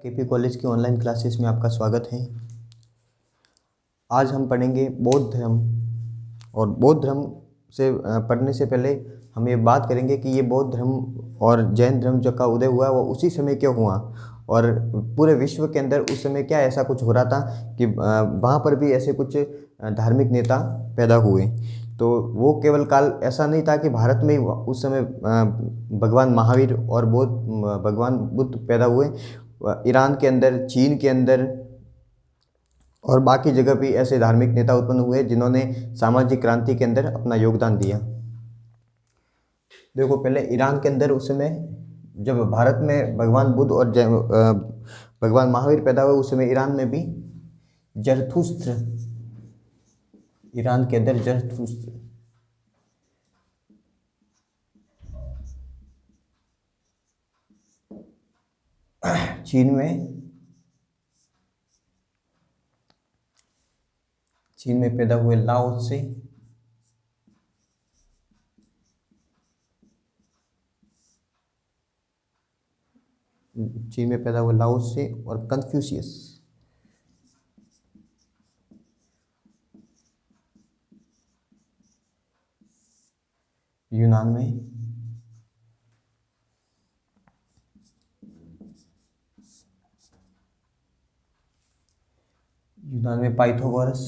KP college की online classes में आपका स्वागत है। आज हम पढ़ेंगे बौद्ध धर्म। और बौद्ध धर्म से पढ़ने से पहले हम ये बात करेंगे कि ये बौद्ध धर्म और जैन धर्म जो का उदय हुआ वो उसी समय क्यों हुआ, और पूरे विश्व के अंदर उस समय क्या ऐसा कुछ हो रहा था कि वहाँ पर भी ऐसे कुछ धार्मिक नेता पैदा हुए। तो वो केवल काल ऐसा नहीं था कि भारत में ही उस समय भगवान महावीर और बौद्ध भगवान बुद्ध पैदा हुए। ईरान के अंदर, चीन के अंदर और बाकी जगह भी ऐसे धार्मिक नेता उत्पन्न हुए जिन्होंने सामाजिक क्रांति के अंदर अपना योगदान दिया। देखो, पहले ईरान के अंदर उस समय जब भारत में भगवान बुद्ध और भगवान महावीर पैदा हुए, उस समय ईरान में भी जरथुस्त्र, ईरान के अंदर जरथुस्त्र, चीन में पैदा हुए लाओ त्से, चीन में पैदा हुए लाओ त्से और कन्फ्यूशियस। यूनान में पाइथागोरस,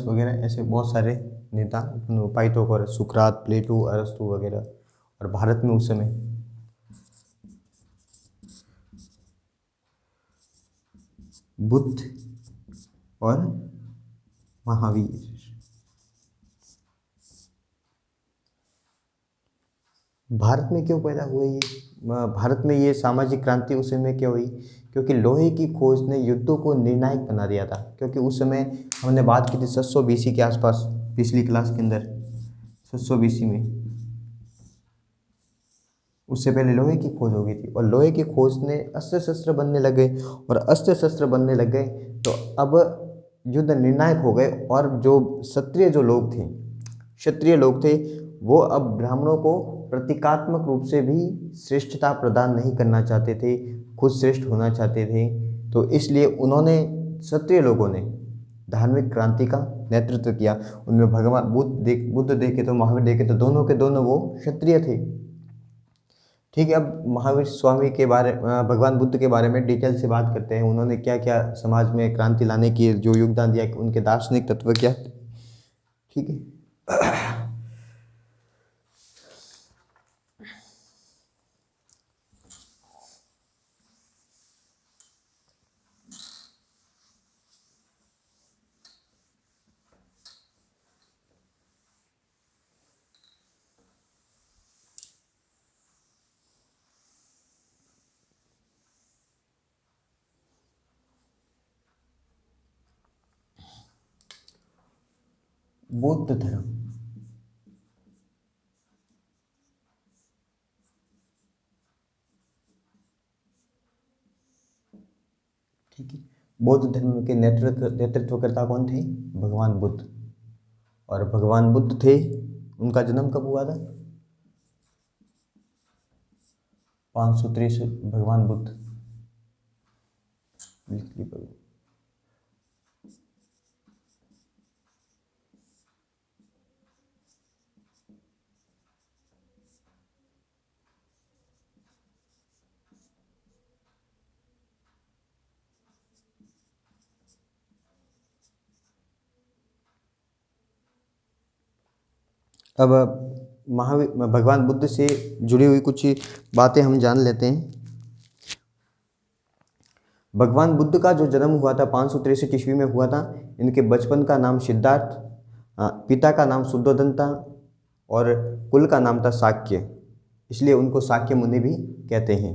वगैरह ऐसे बहुत सारे नेता, पाइथागोरस, सुकरात, प्लेटो, अरस्तु वगैरह। और भारत में उस समय बुद्ध और महावीर। भारत में क्यों पैदा हुए ये? भारत में ये सामाजिक क्रांति उस समय क्यों हुई? क्योंकि लोहे की खोज ने युद्धों को निर्णायक बना दिया था। क्योंकि उस समय हमने बात की थी 700 BC के आसपास, पिछली क्लास के अंदर 700 BC में, उससे पहले लोहे की खोज हो गई थी। और लोहे की खोज ने अस्त्र शस्त्र बनने लगे, और अस्त्र शस्त्र बनने लग गए तो अब युद्ध निर्णायक हो गए। और जो क्षत्रिय लोग थे वो अब ब्राह्मणों को प्रतीकात्मक रूप से भी श्रेष्ठता प्रदान नहीं करना चाहते थे, खुद श्रेष्ठ होना चाहते थे। तो इसलिए उन्होंने, क्षत्रिय लोगों ने धार्मिक क्रांति का नेतृत्व किया। उनमें भगवान बुद्ध देखे तो महावीर देखे तो दोनों के दोनों वो क्षत्रिय थे। ठीक है, अब महावीर स्वामी के बारे, भगवान बुद्ध के बारे में डिटेल से बात करते हैं। उन्होंने क्या क्या समाज में क्रांति लाने की जो योगदान दिया, उनके दार्शनिक तत्व क्या। ठीक है, बौद्ध धर्म। ठीक है, बौद्ध धर्म के नेतृत्वकर्ता कौन थे? भगवान बुद्ध। और भगवान बुद्ध थे, उनका जन्म कब हुआ था? 563। भगवान बुद्ध अब भगवान बुद्ध से जुड़ी हुई कुछ बातें हम जान लेते हैं। भगवान बुद्ध का जो जन्म हुआ था 563 ईस्वी में हुआ था। इनके बचपन का नाम सिद्धार्थ, पिता का नाम शुद्धोधन था और कुल का नाम था शाक्य, इसलिए उनको शाक्य मुनि भी कहते हैं।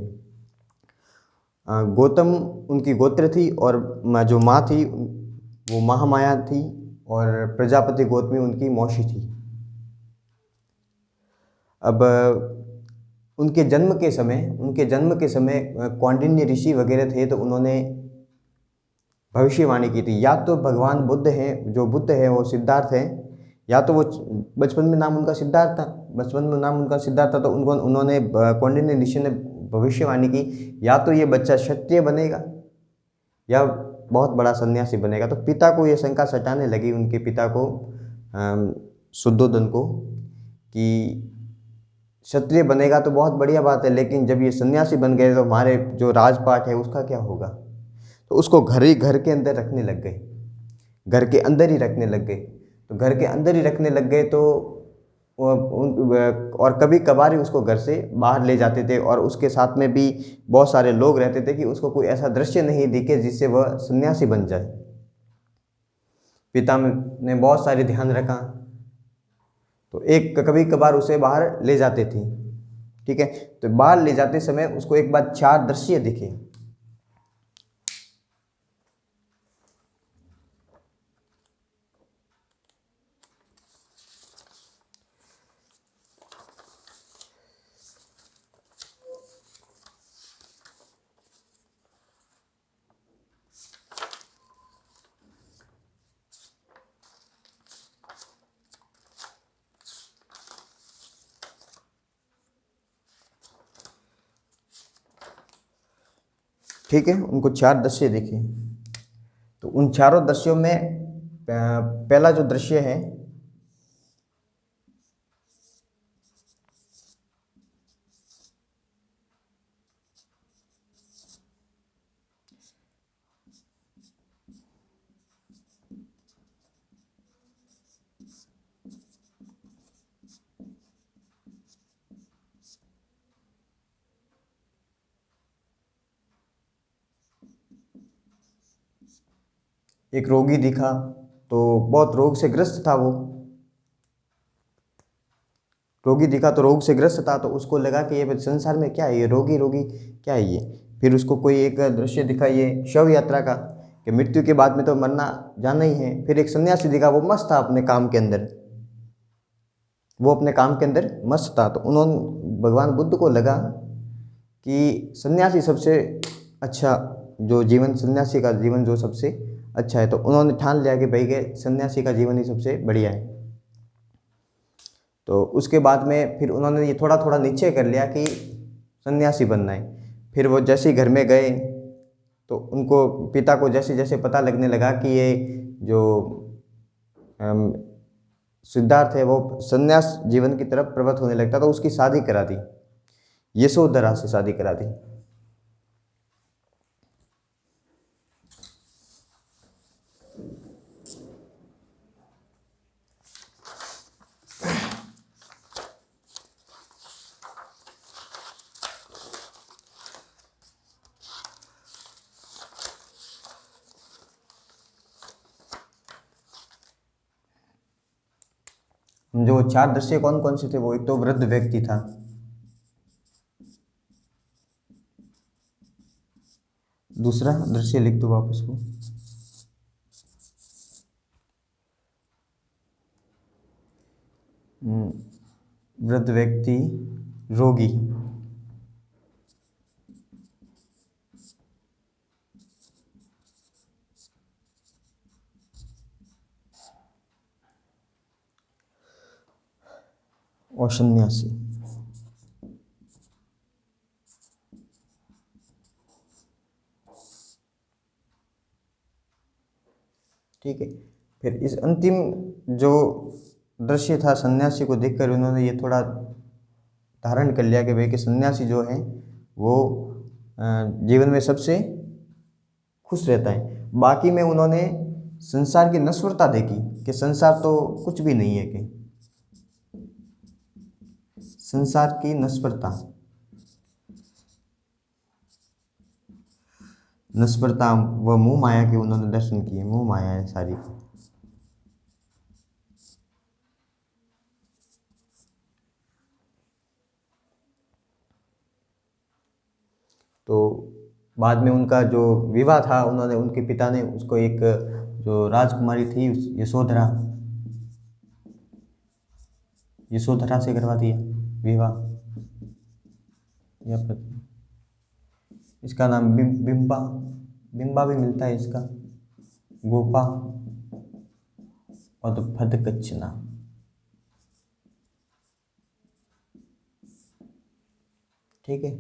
गौतम उनकी गोत्र थी, और जो माँ थी वो महामाया थी, और प्रजापति गौतमी उनकी मौसी थी। अब उनके जन्म के समय कौंडिन्य ऋषि वगैरह थे, तो उन्होंने भविष्यवाणी की थी। या तो भगवान बुद्ध हैं, जो बुद्ध है वो सिद्धार्थ है, या तो वो बचपन में नाम उनका सिद्धार्थ था, बचपन में नाम उनका सिद्धार्थ था, तो उन्होंने कौंडिन्य ऋषि ने भविष्यवाणी की या तो ये बच्चा क्षत्रिय बनेगा या बहुत बड़ा सन्यासी बनेगा। तो पिता को ये शंका सताने लगी, उनके पिता को शुद्धोधन को, कि क्षत्रिय बनेगा तो बहुत बढ़िया बात है, लेकिन जब ये सन्यासी बन गए तो हमारे जो राजपाट है उसका क्या होगा। तो उसको घर के अंदर रखने लग गए, घर के अंदर ही रखने लग गए। तो घर के अंदर ही रखने लग गए तो और कभी कभार ही उसको घर से बाहर ले जाते थे, और उसके साथ में भी बहुत सारे लोग रहते थे कि उसको कोई ऐसा दृश्य नहीं दिखे जिससे वह सन्यासी बन जाए। पिता ने बहुत सारे ध्यान रखा, तो एक कभी कभार उसे बाहर ले जाते थे। ठीक है, तो बाहर ले जाते समय उसको एक बार 4 दृश्य दिखे। ठीक है, उनको 4 दृश्य दिखे। तो उन चारों दृश्यों में पहला जो दृश्य है, एक रोगी दिखा, तो बहुत रोग से ग्रस्त था वो। रोगी दिखा तो रोग से ग्रस्त था, तो उसको लगा कि ये संसार में क्या है, ये रोगी रोगी क्या है ये। फिर उसको कोई एक दृश्य दिखा ये शव यात्रा का, कि मृत्यु के बाद में तो मरना जाना ही है। फिर एक सन्यासी दिखा, वो मस्त था अपने काम के अंदर, वो अपने काम के अंदर मस्त था। तो उन्होंने भगवान बुद्ध को लगा कि सन्यासी सबसे अच्छा जो जीवन, सन्यासी का जीवन जो सबसे अच्छा है। तो उन्होंने ठान लिया कि भाई के सन्यासी का जीवन ही सबसे बढ़िया है। तो उसके बाद में फिर उन्होंने ये थोड़ा थोड़ा निश्चय कर लिया कि सन्यासी बनना है। फिर वो जैसे ही घर में गए तो उनको पिता को जैसे जैसे पता लगने लगा कि ये जो सिद्धार्थ है वो सन्यास जीवन की तरफ प्रवृत्त होने लगता, तो उसकी शादी करा दी, यशोधरा से शादी करा दी। जो 4 दृश्य कौन कौन से थे, वो एक तो वृद्ध व्यक्ति था, दूसरा दृश्य लिख दो वापस को, वृद्ध व्यक्ति, रोगी, और सन्यासी। ठीक है, फिर इस अंतिम जो दृश्य था सन्यासी को देखकर उन्होंने ये थोड़ा धारण कर लिया कि भाई कि सन्यासी जो है वो जीवन में सबसे खुश रहता है। बाकी में उन्होंने संसार की नश्वरता देखी कि संसार तो कुछ भी नहीं है, कि संसार की नश्वरता, नश्वरता व मोह माया के उन्होंने दर्शन किए। मोह माया है सारी। तो बाद में उनका जो विवाह था, उन्होंने, उनके पिता ने उसको एक जो राजकुमारी थी यशोधरा, यशोधरा से करवा दिया विवाह। या इसका नाम बिंबा, बिंबा भी मिलता है इसका, गोपा और तो फदकचना। ठीक है।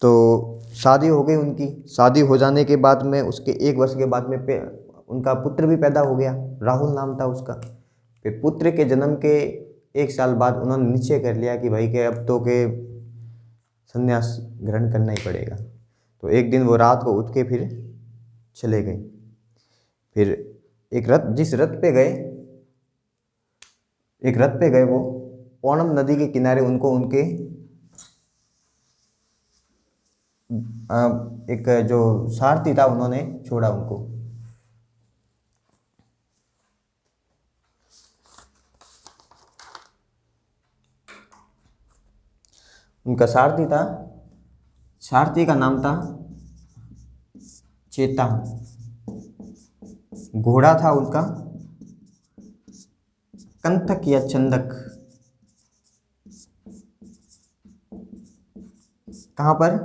तो शादी हो गई उनकी। शादी हो जाने के बाद में उसके 1 वर्ष के बाद में उनका पुत्र भी पैदा हो गया, राहुल नाम था उसका। फिर पुत्र के जन्म के 1 साल बाद उन्होंने निश्चय कर लिया कि भाई के अब तो के संन्यास ग्रहण करना ही पड़ेगा। तो एक दिन वो रात को उठ के फिर चले गए। फिर एक रथ, जिस रथ पे गए, एक रथ पे गए वो ओणम नदी के किनारे उनको उनके एक जो सारथी था उन्होंने छोड़ा उनको। उनका सारथी था, सारथी का नाम था चेता। घोड़ा था उनका कंथक या चंदक। कहाँ पर?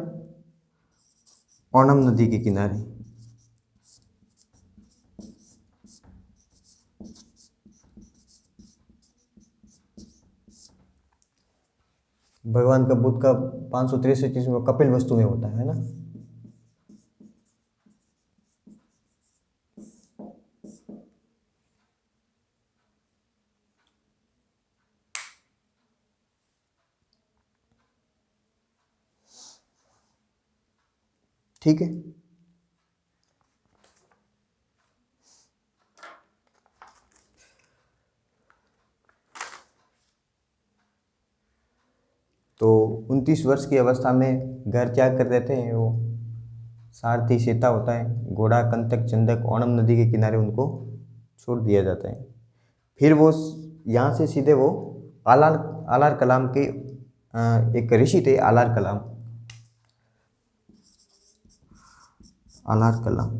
ओणम नदी के किनारे। भगवान का बुद्ध का 563 चीज में कपिल वस्तु में होता है ना। ठीक है। तो 29 वर्ष की अवस्था में घर त्याग कर देते हैं वो। सारथी सीता होता है, घोड़ा कंतक चंदक ओणम नदी के किनारे उनको छोड़ दिया जाता है। फिर वो यहाँ से सीधे वो आलार आलार कलाम के एक ऋषि थे, आलार कलाम, आलार कलाम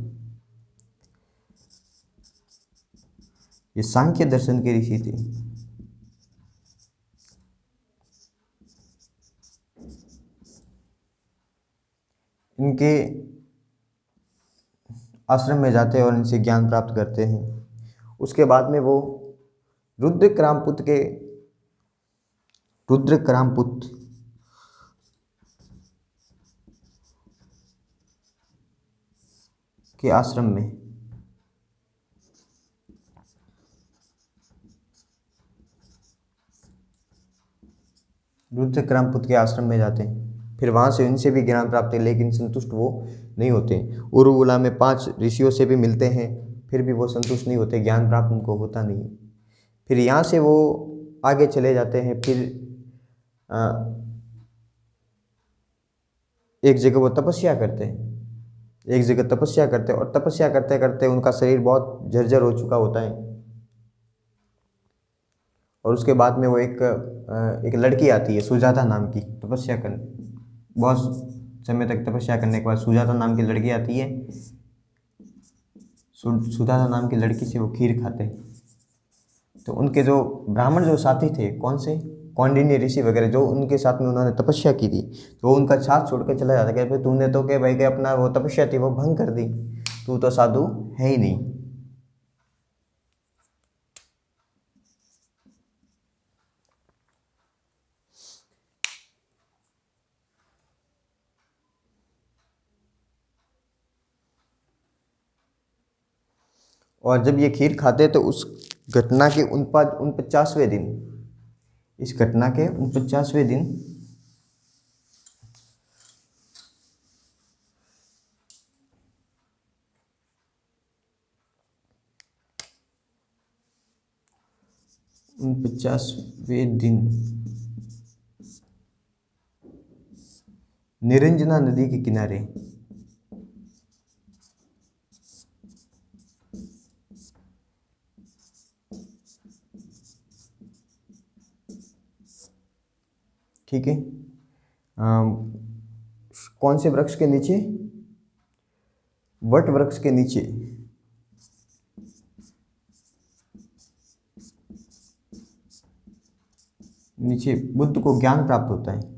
ये सांख्य दर्शन के ऋषि थे। इनके आश्रम में जाते हैं और इनसे ज्ञान प्राप्त करते हैं। उसके बाद में वो रुद्रक्रामपुत के रुद्रक्रामपुत के आश्रम में रुद्रक्रामपुत के आश्रम में जाते हैं। फिर वहाँ से इनसे भी ज्ञान प्राप्त है, लेकिन संतुष्ट वो नहीं होते। उरुवुला में 5 ऋषियों से भी मिलते हैं, फिर भी वो संतुष्ट नहीं होते, ज्ञान प्राप्त उनको होता नहीं। फिर यहाँ से वो आगे चले जाते हैं। फिर एक जगह वो तपस्या करते हैं, एक जगह तपस्या करते हैं, और तपस्या करते करते उनका शरीर बहुत जर्जर हो चुका होता है। और उसके बाद में वो एक लड़की आती है सुजाता नाम की, तपस्या कर बहुत समय तक तपस्या करने के बाद सुजाता नाम की लड़की आती है। सुजाता नाम की लड़की से वो खीर खाते हैं। तो उनके जो ब्राह्मण जो साथी थे, कौन से, कौंडिन्य ऋषि वगैरह, जो उनके साथ में उन्होंने तपस्या की थी, तो वो उनका साथ छोड़ कर चला जाता है कि भाई तूने तो क्या भाई के अपना वो तपस्या थी वो भंग कर दी, तू तो साधु है ही नहीं। और जब ये खीर खाते तो उस घटना के 49वें दिन, इस घटना के 49वें दिन निरंजना नदी के किनारे ठीक है, कौन से वृक्ष के नीचे? वट वृक्ष के नीचे नीचे बुद्ध को ज्ञान प्राप्त होता है।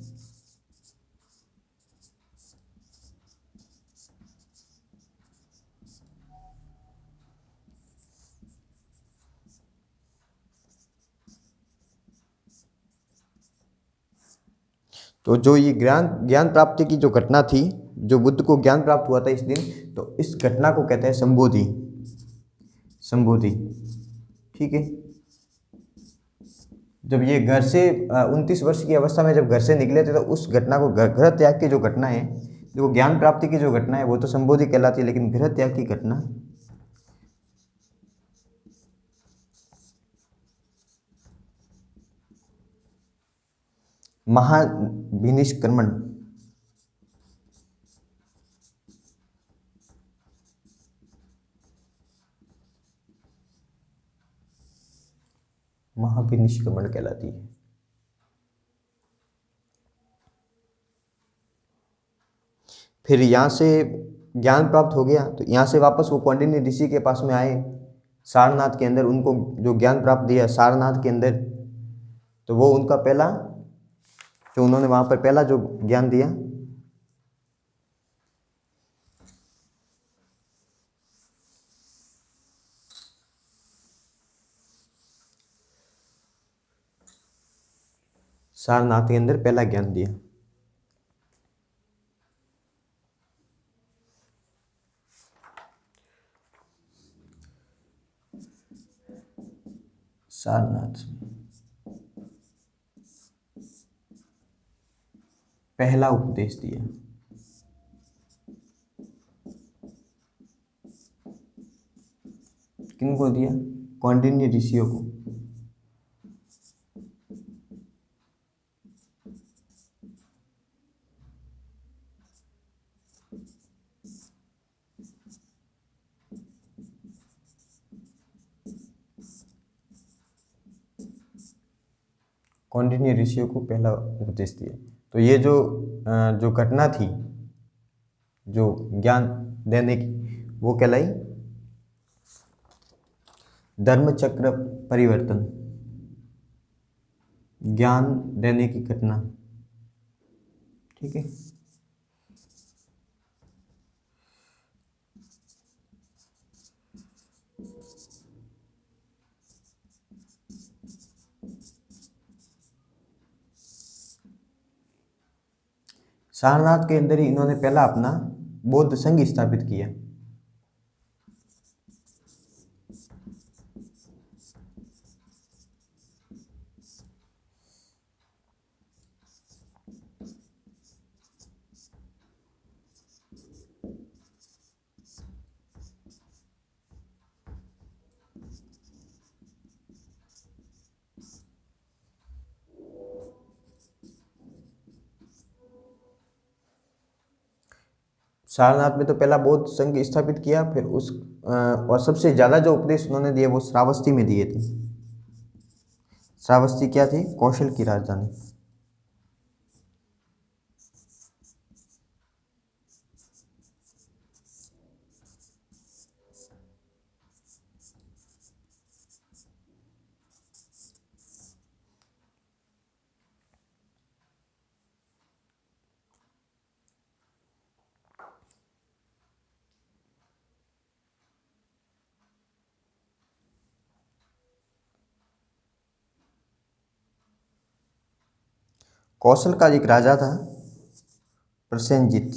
तो जो ये ज्ञान ज्ञान प्राप्ति की जो घटना थी, जो बुद्ध को ज्ञान प्राप्त हुआ था इस दिन, तो इस घटना को कहते हैं संबोधि। संबोधि, ठीक है। जब ये घर से 29 वर्ष की अवस्था में जब घर से निकले थे, तो उस घटना को गृह त्याग की जो घटना है, जो ज्ञान प्राप्ति की जो घटना है वो तो संबोधि कहलाती है, लेकिन गृह त्याग की घटना महाविनिष्क्रमण। महाविनिष्क्रमण कहलाती है। फिर यहाँ से ज्ञान प्राप्त हो गया, तो यहाँ से वापस वो कौंडिन्य ऋषि के पास में आए सारनाथ के अंदर, उनको जो ज्ञान प्राप्त दिया सारनाथ के अंदर, तो वो उनका पहला जो उन्होंने वहाँ पर पहला जो ज्ञान दिया, सारनाथ के अंदर पहला ज्ञान दिया। सारनाथ पहला उपदेश दिया। किनको दिया? कौंडिन्य ऋषियों को। कौंडिन्य ऋषियों को पहला उपदेश दिया। तो ये जो घटना थी, जो ज्ञान देने की, वो कहलाई धर्मचक्र परिवर्तन, ज्ञान देने की घटना, ठीक है। सारनाथ के अंदर ही इन्होंने पहला अपना बौद्ध संघ स्थापित किया। सारनाथ में तो पहला बौद्ध संघ स्थापित किया, फिर और सबसे ज़्यादा जो उपदेश उन्होंने दिए वो श्रावस्ती में दिए थे। श्रावस्ती क्या थी? कौशल की राजधानी। कौशल का एक राजा था प्रसेनजीत,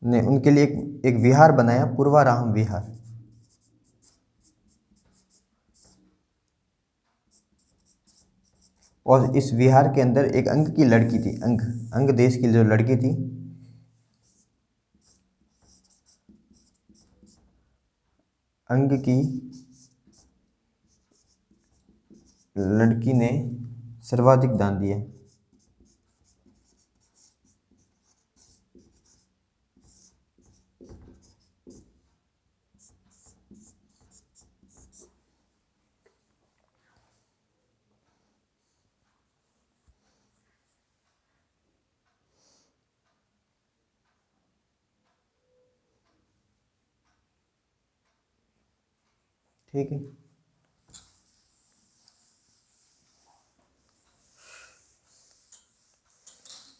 ने उनके लिए एक विहार बनाया, पूर्वाराम विहार। और इस विहार के अंदर एक अंग की लड़की थी, अंग देश की जो लड़की थी, अंग की लड़की ने सर्वाधिक दान दिया। ठीक है।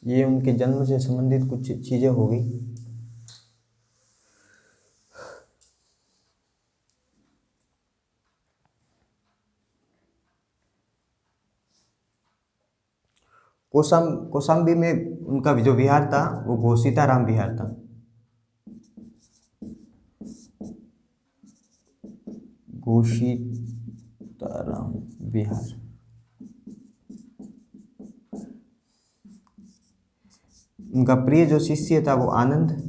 ये उनके जन्म से संबंधित कुछ चीज़ें हो गई। कौशाम्बी में उनका जो विहार था वो घोषिताराम विहार था। घोषिताराम विहार। उनका प्रिय जो शिष्य था वो आनंद,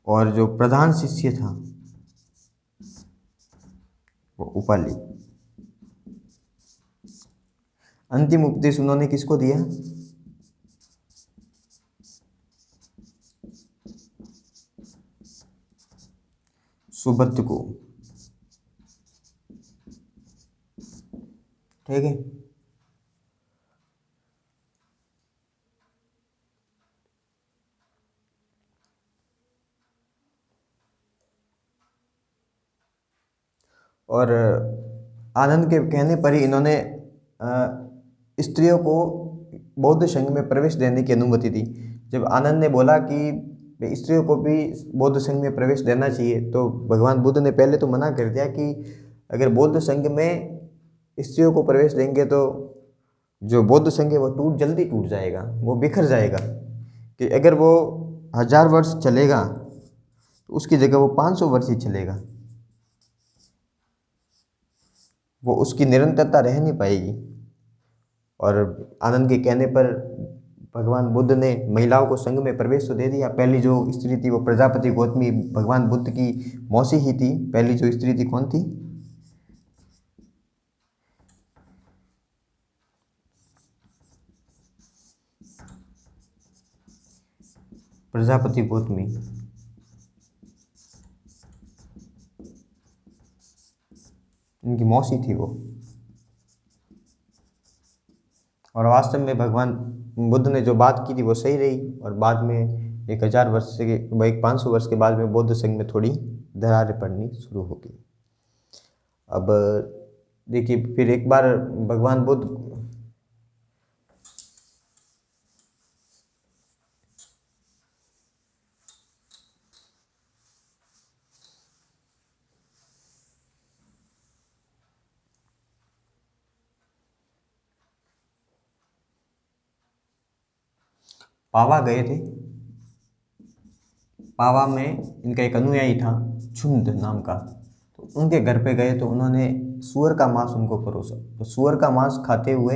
और जो प्रधान शिष्य था वो उपाली। अंतिम उपदेश उन्होंने किसको दिया? सुबत्त को। ठीक है। और आनंद के कहने पर ही इन्होंने स्त्रियों को बौद्ध संघ में प्रवेश देने की अनुमति दी। जब आनंद ने बोला कि स्त्रियों को भी बौद्ध संघ में प्रवेश देना चाहिए, तो भगवान बुद्ध ने पहले तो मना कर दिया कि अगर बौद्ध संघ में स्त्रियों को प्रवेश देंगे तो जो बौद्ध संघ है वो जल्दी टूट जाएगा, वो बिखर जाएगा। कि अगर वो 1000 वर्ष चलेगा तो उसकी जगह वो 500 वर्ष ही चलेगा, वो उसकी निरंतरता रह नहीं पाएगी। और आनंद के कहने पर भगवान बुद्ध ने महिलाओं को संघ में प्रवेश तो दे दिया। पहली जो स्त्री थी वो प्रजापति गौतमी, भगवान बुद्ध की मौसी ही थी। पहली जो स्त्री थी कौन थी? प्रजापति गौतमी। उनकी मौसी थी वो। और वास्तव में भगवान बुद्ध ने जो बात की थी वो सही रही। और बाद में 1000 वर्ष से 500 वर्ष के बाद में बौद्ध संघ में थोड़ी दरारें पड़नी शुरू हो गई। अब देखिए, फिर एक बार भगवान बुद्ध पावा गए थे। पावा में इनका एक अनुयायी था छुंद नाम का। तो उनके घर पे गए तो उन्होंने सूअर का मांस उनको परोसा। तो सूअर का मांस खाते हुए,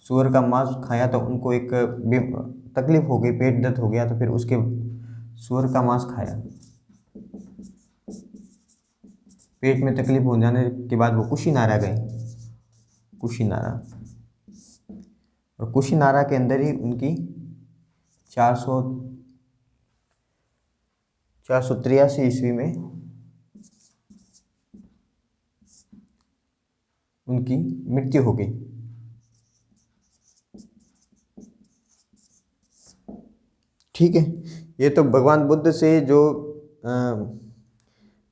सूअर का मांस खाया तो उनको एक तकलीफ हो गई, पेट दर्द हो गया। तो फिर उसके सूअर का मांस खाया। पेट में तकलीफ हो जाने के बाद वो कुशीनारा गए। कुशीनारा, और कुशीनारा के अंदर ही उनकी 483 ईस्वी में उनकी मृत्यु हो गई। ठीक है। ये तो भगवान बुद्ध से जो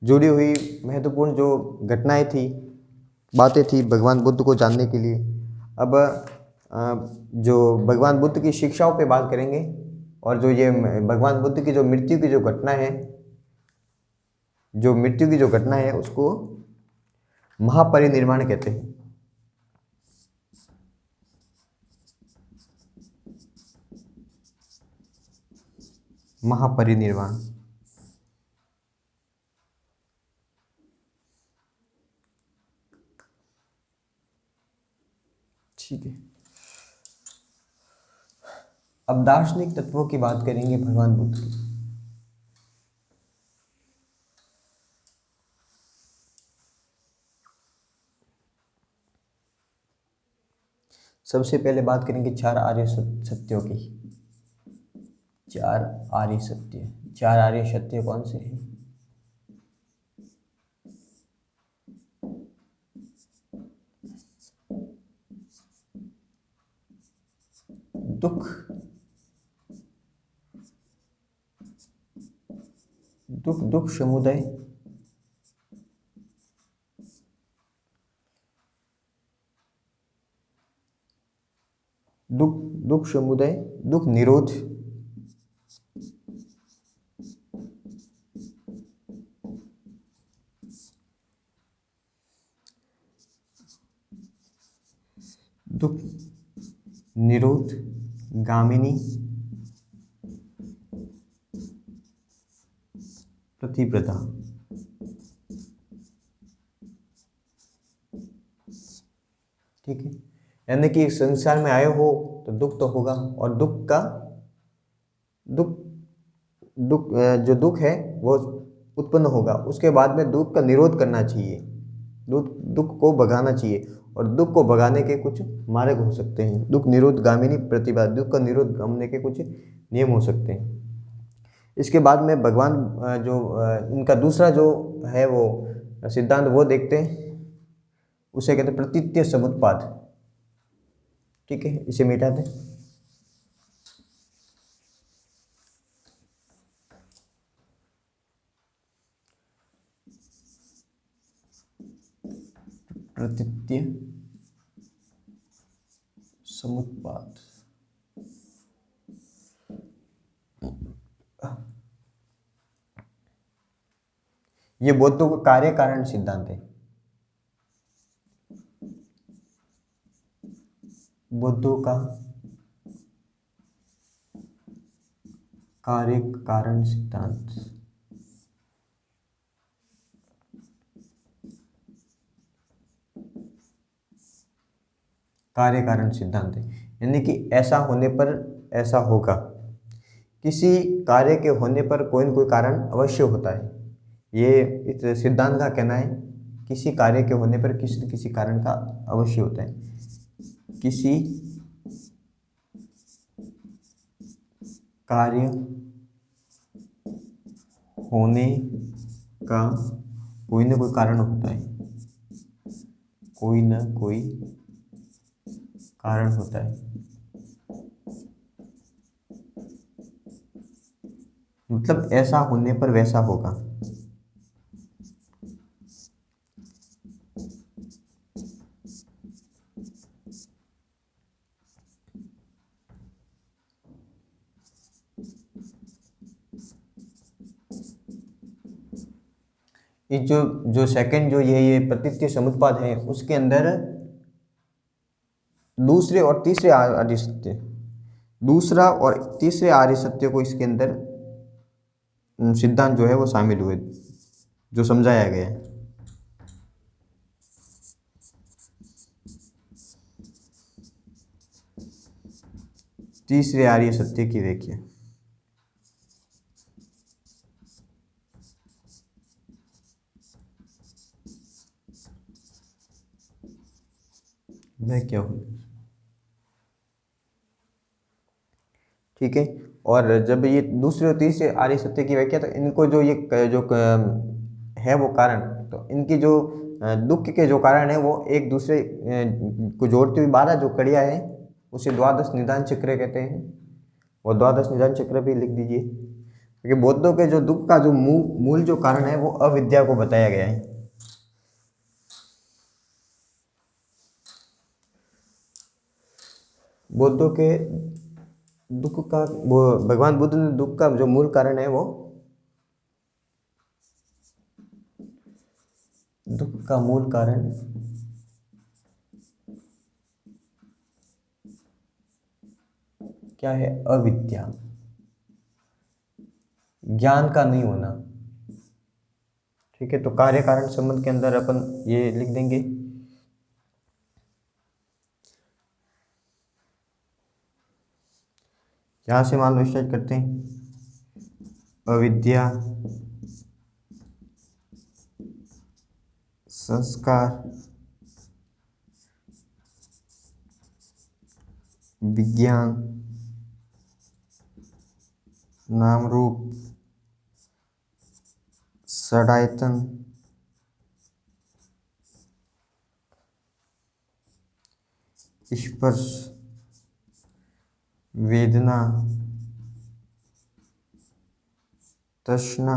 जुड़ी हुई महत्वपूर्ण जो घटनाएं थी, बातें थी भगवान बुद्ध को जानने के लिए। अब जो भगवान बुद्ध की शिक्षाओं पे बात करेंगे। और जो ये भगवान बुद्ध की जो मृत्यु की जो घटना है, उसको महापरिनिर्वाण कहते हैं। महापरिनिर्वाण। ठीक है। अब दार्शनिक तत्वों की बात करेंगे भगवान बुद्ध की। सबसे पहले बात करेंगे 4 आर्य सत्यों की। 4 आर्य सत्य। 4 आर्य सत्य कौन से हैं? दुख, दुख समुदय, दुख समुदय, दुख निरोध, दुख निरोध गामिनी प्रतिप्रदा। ठीक है, यानी कि संसार में आए हो तो दुख तो होगा, और दुख दुख जो दुख है वो उत्पन्न होगा, उसके बाद में दुख का निरोध करना चाहिए, दुख को भगाना चाहिए, और दुख को भगाने के कुछ मार्ग हो सकते हैं। दुख निरोध गामिनी प्रतिभा, दुख का निरोध करने के कुछ नियम हो सकते हैं। इसके बाद में भगवान इनका दूसरा जो है वो सिद्धांत वो देखते हैं, उसे कहते हैं प्रतीत्य समुत्पाद। ठीक है, इसे मिटा दें। प्रतीत्य समुत्पाद, ये बौद्धों का कार्य कारण सिद्धांत है। बौद्धों का कार्य कारण सिद्धांत, कार्य कारण सिद्धांत है, यानी कि ऐसा होने पर ऐसा होगा, किसी कार्य के होने पर कोई न कोई कारण अवश्य होता है। ये इस सिद्धांत का कहना है, किसी कार्य के होने पर किसी न किसी कारण का अवश्य होता है। किसी कार्य होने का कोई न कोई कारण होता है, कोई न कोई कारण होता है, मतलब ऐसा होने पर वैसा होगा। ये जो सेकंड जो ये प्रतीत्य समुत्पाद है, उसके अंदर दूसरे और तीसरे आर्य सत्य, दूसरा और तीसरे आर्य सत्य को इसके अंदर सिद्धांत जो है वो शामिल हुए, जो समझाया गया है। तीसरे आर्य सत्य की व्याख्या, वह क्या हो। ठीक है, और जब ये दूसरे और तीसरे आर्य सत्य की व्याख्या, तो इनको जो है वो कारण, तो इनकी जो दुख के जो कारण है वो एक दूसरे को जोड़ती हुई 12 जो कड़ियाँ हैं, उसे द्वादश निदान चक्र कहते हैं। और द्वादश निदान चक्र भी लिख दीजिए, क्योंकि बौद्धों के जो दुख का जो मूल जो कारण है वो अविद्या को बताया गया है। बौद्धों के दुख का, वो भगवान बुद्ध ने दुख का जो मूल कारण है वो, दुख का मूल कारण क्या है? अविद्या, ज्ञान का नहीं होना। ठीक है, तो कार्य कारण संबंध के अंदर अपन ये लिख देंगे, यहां से मान लो स्टार्ट करते हैं। अविद्या संस्कार विज्ञान नाम रूप षडायतन स्पर्श वेदना तृष्णा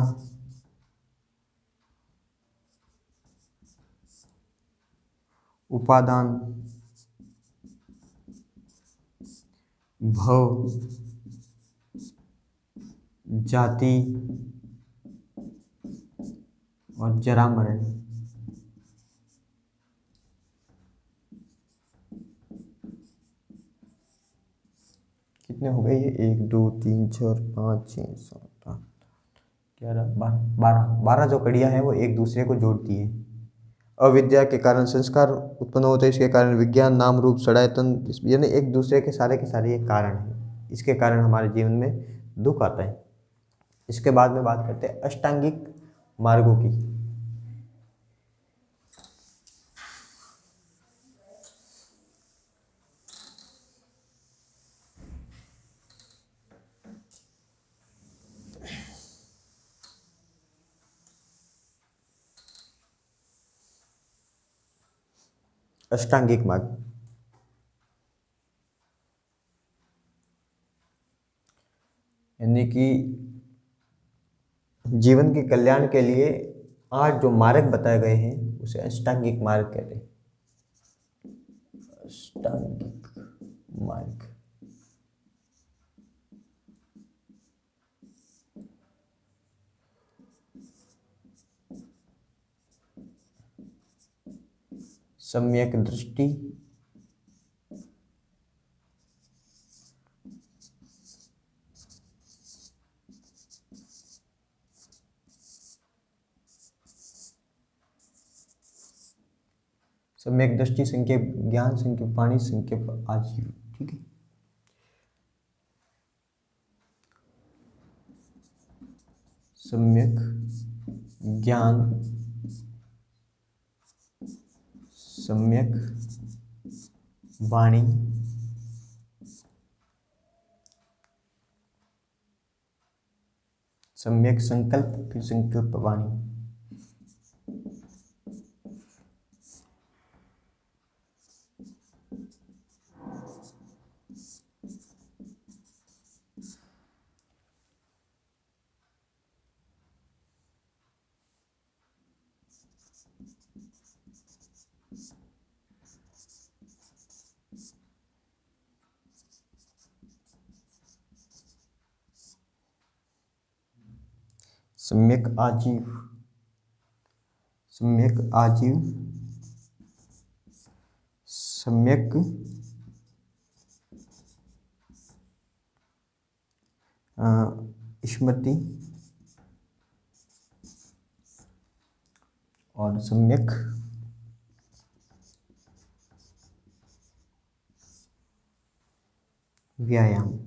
उपादान भव जाति और जरा मरण। कितने हो गए ये, 1 2 3 4 5 6 7 8 11 12 12 जो कड़ियाँ हैं वो एक दूसरे को जोड़ती है। अविद्या के कारण संस्कार उत्पन्न होते हैं, इसके कारण विज्ञान नाम रूप षडायतन, यानी एक दूसरे के सारे ये कारण हैं, इसके कारण हमारे जीवन में दुख आता है। इसके बाद में बात करते हैं अष्टांगिक मार्गों की। अष्टांगिक मार्ग यानी कि जीवन के कल्याण के लिए 8 जो मार्ग बताए गए हैं उसे अष्टांगिक मार्ग कहते हैं। अष्टांगिक मार्ग सम्यक दृष्टि, सम्यक दृष्टि, संक्षेप ज्ञान, संक्षेप वाणी, संक्षेप आजीव। ठीक है, सम्यक ज्ञान, सम्यक वाणी, सम्यक संकल्प, फिर संकल्प वाणी। सम्यक आजीव, सम्यक आजीव, सम्यक स्मृति और सम्यक व्यायाम।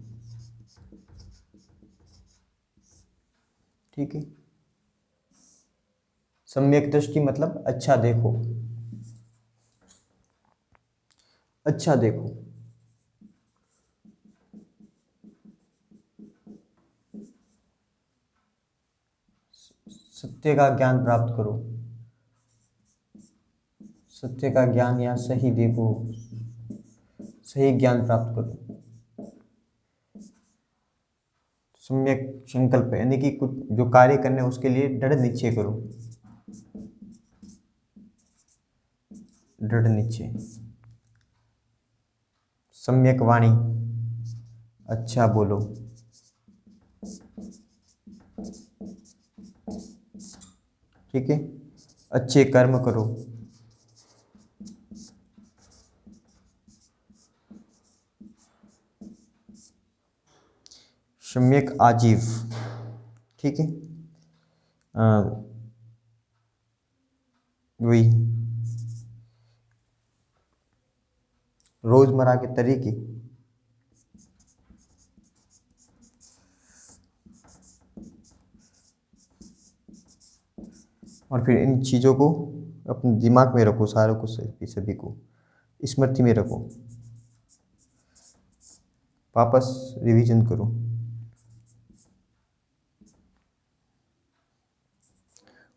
ठीक है, सम्यक दृष्टि मतलब अच्छा देखो, अच्छा देखो, सत्य का ज्ञान प्राप्त करो, सत्य का ज्ञान या सही देखो, सही ज्ञान प्राप्त करो। सम्यक संकल्प यानी कि कुछ जो कार्य करने उसके लिए दृढ़ निश्चय करो, दृढ़ निश्चय। सम्यक वाणी अच्छा बोलो, ठीक है, अच्छे कर्म करो, सम्यक आजीव। ठीक है, वही रोजमर्रा के तरीके, और फिर इन चीज़ों को अपने दिमाग में रखो, सारों को, सभी को स्मृति में रखो, वापस रिवीजन करो।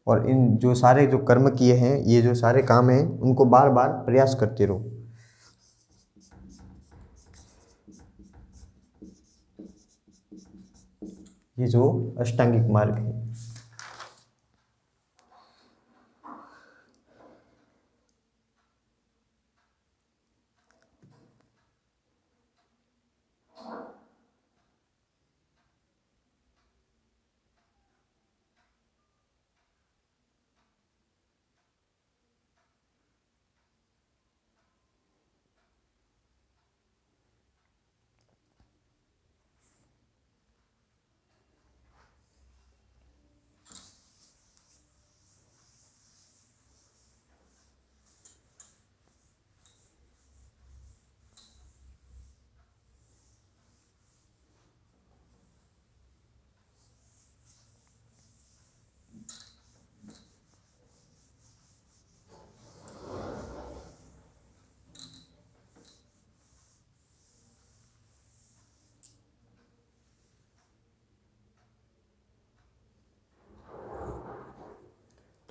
और इन जो सारे जो कर्म किए हैं, ये जो सारे काम हैं, उनको बार बार प्रयास करते रहो। ये जो अष्टांगिक मार्ग है।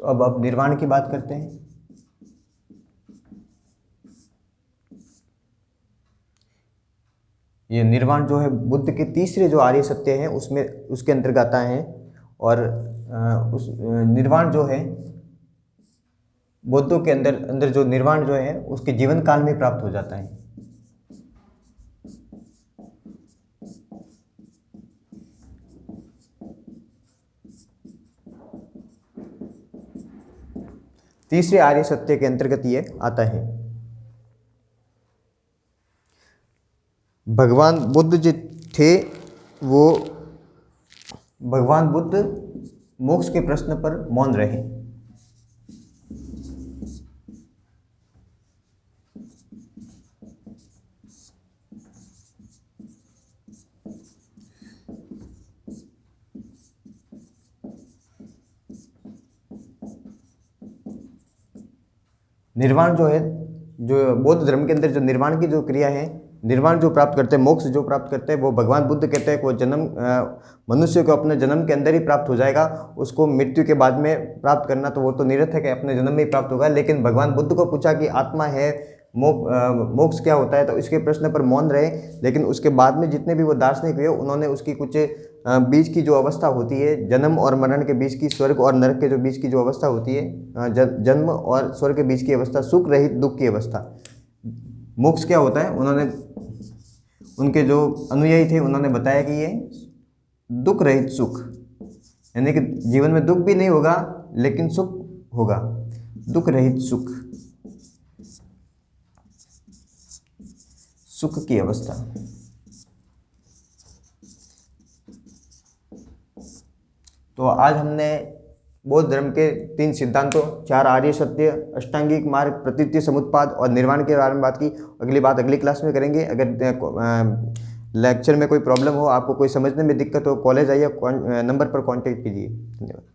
तो अब निर्वाण की बात करते हैं। ये निर्वाण जो है बुद्ध के तीसरे जो आर्य सत्य हैं उसमें उसके अंतर्गत आता है। और उस निर्वाण जो है बुद्धों के अंदर जो निर्वाण जो है उसके जीवन काल में प्राप्त हो जाता है। तीसरे आर्य सत्य के अंतर्गत ये आता है। भगवान बुद्ध जो थे वो भगवान बुद्ध मोक्ष के प्रश्न पर मौन रहे। निर्वाण जो है, जो बौद्ध धर्म के अंदर जो निर्वाण की जो क्रिया है, निर्वाण जो प्राप्त करते हैं, मोक्ष जो प्राप्त करते हैं, वो भगवान बुद्ध कहते हैं कि वो जन्म मनुष्य को अपने जन्म के अंदर ही प्राप्त हो जाएगा। उसको मृत्यु के बाद में प्राप्त करना तो वो तो निरर्थक है, अपने जन्म में ही प्राप्त होगा। लेकिन भगवान बुद्ध को पूछा कि आत्मा है, मोक्ष क्या होता है, तो इसके प्रश्न पर मौन रहे। लेकिन उसके बाद में जितने भी वो दार्शनिक हुए उन्होंने उसकी कुछ बीच की जो अवस्था होती है, जन्म और मरण के बीच की, स्वर्ग और नरक के जो बीच की जो अवस्था होती है, जन्म और स्वर्ग के बीच की अवस्था, सुख रहित दुख की अवस्था, मोक्ष क्या होता है, उन्होंने उनके जो अनुयायी थे उन्होंने बताया कि ये दुख रहित सुख, यानी कि जीवन में दुख भी नहीं होगा लेकिन सुख होगा, दुख रहित सुख, सुख की अवस्था। तो आज हमने बौद्ध धर्म के 3 सिद्धांतों, 4 आर्य सत्य, अष्टांगिक मार्ग, प्रतीति समुत्पाद और निर्वाण के बारे में बात की। अगली बात अगली क्लास में करेंगे। अगर लेक्चर में कोई प्रॉब्लम हो, आपको कोई समझने में दिक्कत हो, कॉलेज आइए, नंबर पर कांटेक्ट कीजिए। धन्यवाद।